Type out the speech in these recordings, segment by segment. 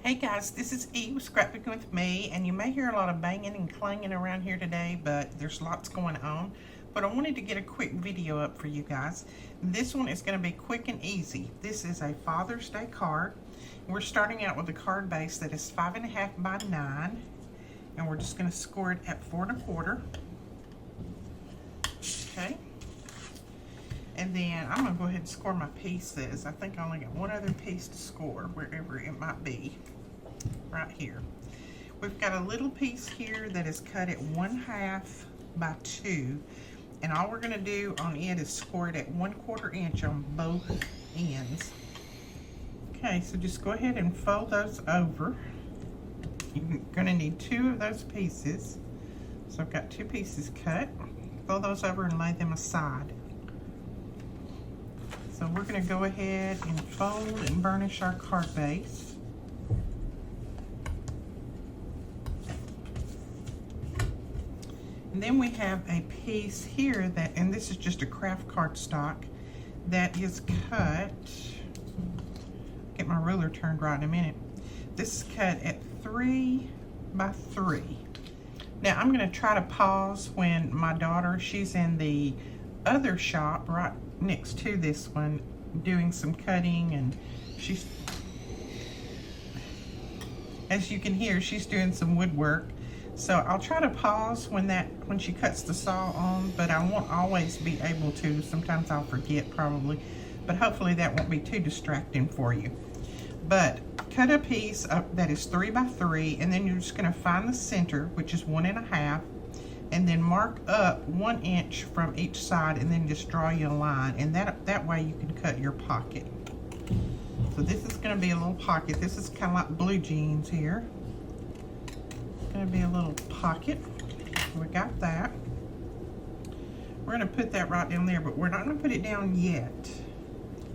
Hey guys, this is Eve with Scrapbooking with me, and you may hear a lot of banging and clanging around here today, but there's lots going on. But I wanted to get a quick video up for you guys. This one is going to be quick and easy. This is a Father's Day card. We're starting out with a card base that is 5.5 by 9, and we're just going to score it at 4 1/4. Okay. And then I'm going to go ahead and score my pieces. I think I only got one other piece to score, wherever it might be, right here. We've got a little piece here that is cut at 1/2 by 2. And all we're going to do on it is score it at 1/4 inch on both ends. Okay, so just go ahead and fold those over. You're going to need 2 of those pieces. So I've got 2 pieces cut. Fold those over and lay them aside. So we're going to go ahead and fold and burnish our card base. And then we have a piece here that, and this is just a craft cardstock that is cut, get my ruler turned right in a minute. This is cut at 3 by 3. Now I'm going to try to pause when my daughter, she's in the other shop right next to this one doing some cutting, and she's, as you can hear, she's doing some woodwork. So I'll try to pause when she cuts the saw on, but I won't always be able to. Sometimes I'll forget probably, but hopefully that won't be too distracting for you. But cut a piece that is 3 by 3, and then you're just going to find the center, which is 1 1/2, and then mark up 1 inch from each side, and then just draw you a line, and that way you can cut your pocket. So this is going to be a little pocket. This is kind of like blue jeans here. It's going to be a little pocket. We got that. We're going to put that right down there, but we're not going to put it down yet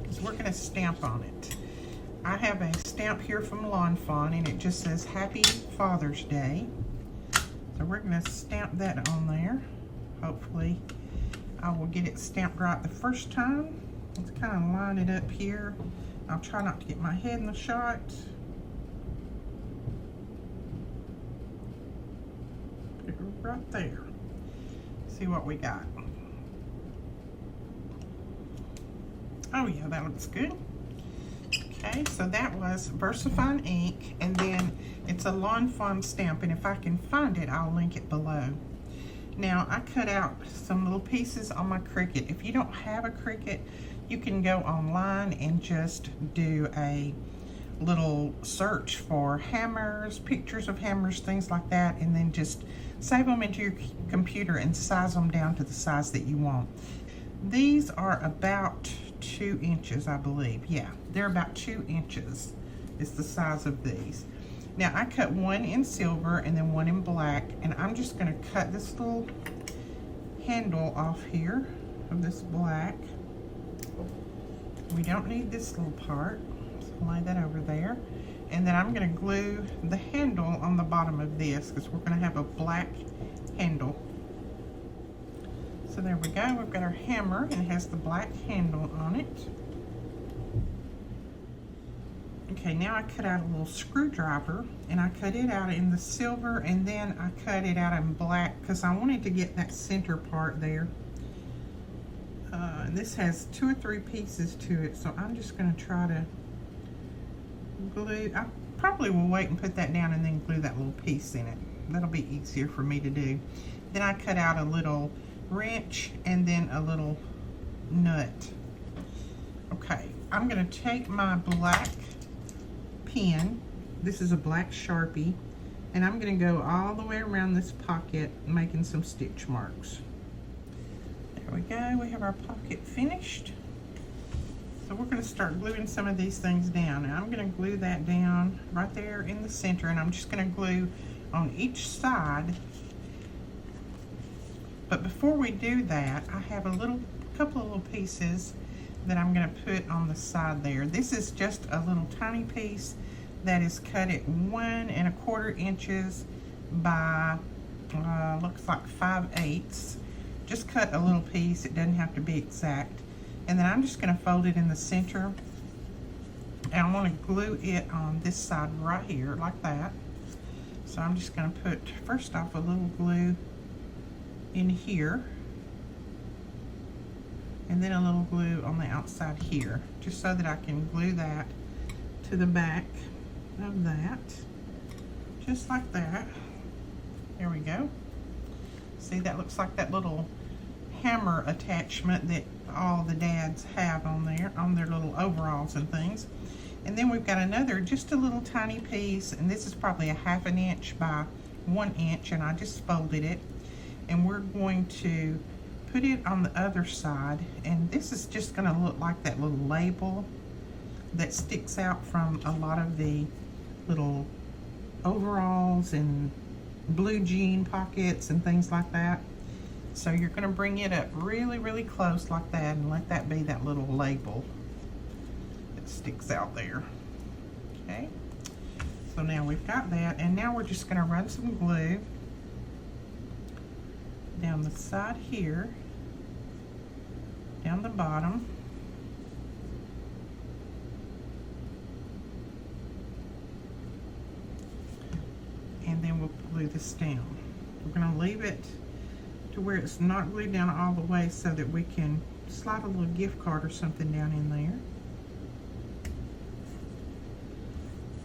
because we're going to stamp on it. I have a stamp here from Lawn Fawn, and it just says Happy Father's Day. So we're going to stamp that on there. Hopefully I will get it stamped right the first time. Let's kind of line it up here. I'll try not to get my head in the shot. Put it right there. See what we got. Oh yeah, that looks good. Okay, so that was VersaFine ink, and then it's a Lawn Fawn stamp, and if I can find it, I'll link it below. Now, I cut out some little pieces on my Cricut. If you don't have a Cricut, you can go online and just do a little search for hammers, pictures of hammers, things like that, and then just save them into your computer and size them down to the size that you want. These are about 2 inches, I believe. Yeah, they're about 2 inches is the size of these. Now I cut one in silver and then one in black, and I'm just going to cut this little handle off here of this black. We don't need this little part, so lay that over there. And then I'm going to glue the handle on the bottom of this because we're going to have a black handle. So there we go, we've got our hammer, and it has the black handle on it. Okay, now I cut out a little screwdriver, and I cut it out in the silver, and then I cut it out in black because I wanted to get that center part there. And this has 2 or 3 pieces to it, so I'm just going to try to glue. I probably will wait and put that down and then glue that little piece in it. That'll be easier for me to do. Then I cut out a little wrench and then a little nut. Okay, I'm going to take my black pen, this is a black Sharpie, and I'm going to go all the way around this pocket making some stitch marks. There we go, we have our pocket finished. So we're going to start gluing some of these things down. And I'm going to glue that down right there in the center, and I'm just going to glue on each side. But before we do that, I have a couple of little pieces that I'm going to put on the side there. This is just a little tiny piece that is cut at 1 1/4 inches by looks like 5/8. Just cut a little piece. It doesn't have to be exact. And then I'm just going to fold it in the center And I want to glue it on this side right here, like that. So I'm just going to put, first off, a little glue in here. And then a little glue on the outside here, just so that I can glue that to the back of that. Just like that. There we go. See, that looks like that little hammer attachment that all the dads have on their little overalls and things. And then we've got another, just a little tiny piece, and this is probably a 1/2 inch by 1 inch, and I just folded it. And we're going to put it on the other side, and this is just going to look like that little label that sticks out from a lot of the little overalls and blue jean pockets and things like that. So you're going to bring it up really, really close like that, and let that be that little label that sticks out there. Okay, so now we've got that, and now we're just going to run some glue down the side here, down the bottom, and then we'll glue this down. We're going to leave it to where it's not glued down all the way so that we can slide a little gift card or something down in there.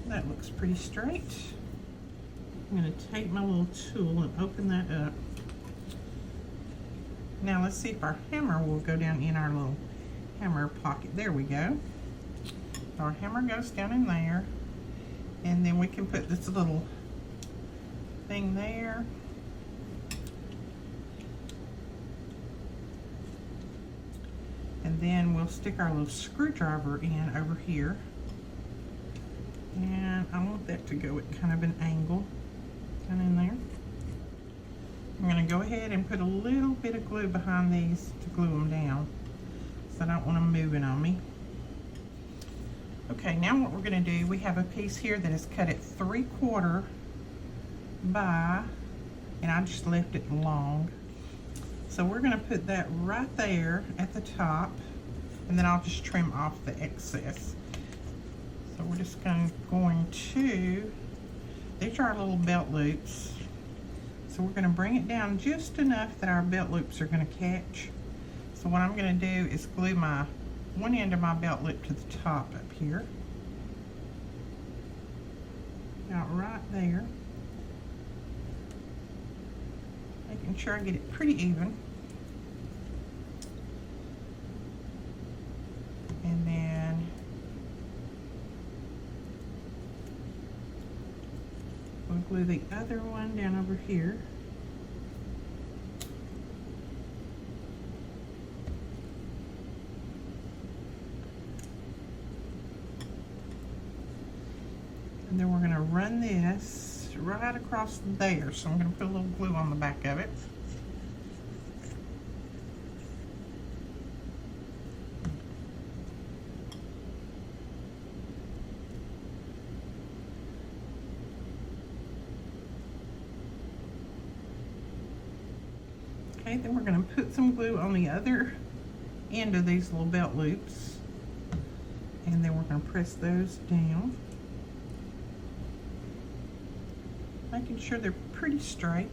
That looks pretty straight. I'm going to take my little tool and open that up. Now let's see if our hammer will go down in our little hammer pocket. There we go. Our hammer goes down in there, and then we can put this little thing there. And then we'll stick our little screwdriver in over here. And I want that to go at kind of an angle down in there. I'm going to go ahead and put a little bit of glue behind these to glue them down, so I don't want them moving on me. Okay, now what we're going to do, we have a piece here that is cut at 3/4 by, and I just left it long. So we're going to put that right there at the top, and then I'll just trim off the excess. So we're just going to, these are our little belt loops. So we're going to bring it down just enough that our belt loops are going to catch. So what I'm going to do is glue my one end of my belt loop to the top up here. About right there. Making sure I get it pretty even. And then we'll glue the other one down over here. And then we're going to run this right across there. So I'm going to put a little glue on the back of it. Okay, then we're going to put some glue on the other end of these little belt loops. And then we're going to press those down, making sure they're pretty straight.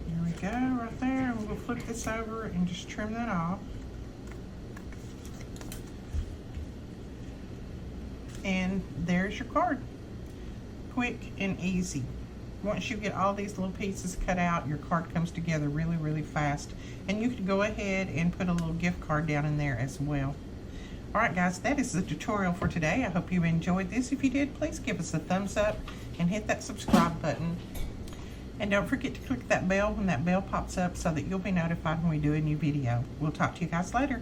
There we go, right there. And we'll flip this over and just trim that off. And there's your card. Quick and easy. Once you get all these little pieces cut out, your card comes together really, really fast. And you can go ahead and put a little gift card down in there as well. Alright guys, that is the tutorial for today. I hope you enjoyed this. If you did, please give us a thumbs up and hit that subscribe button. And don't forget to click that bell when that bell pops up so that you'll be notified when we do a new video. We'll talk to you guys later.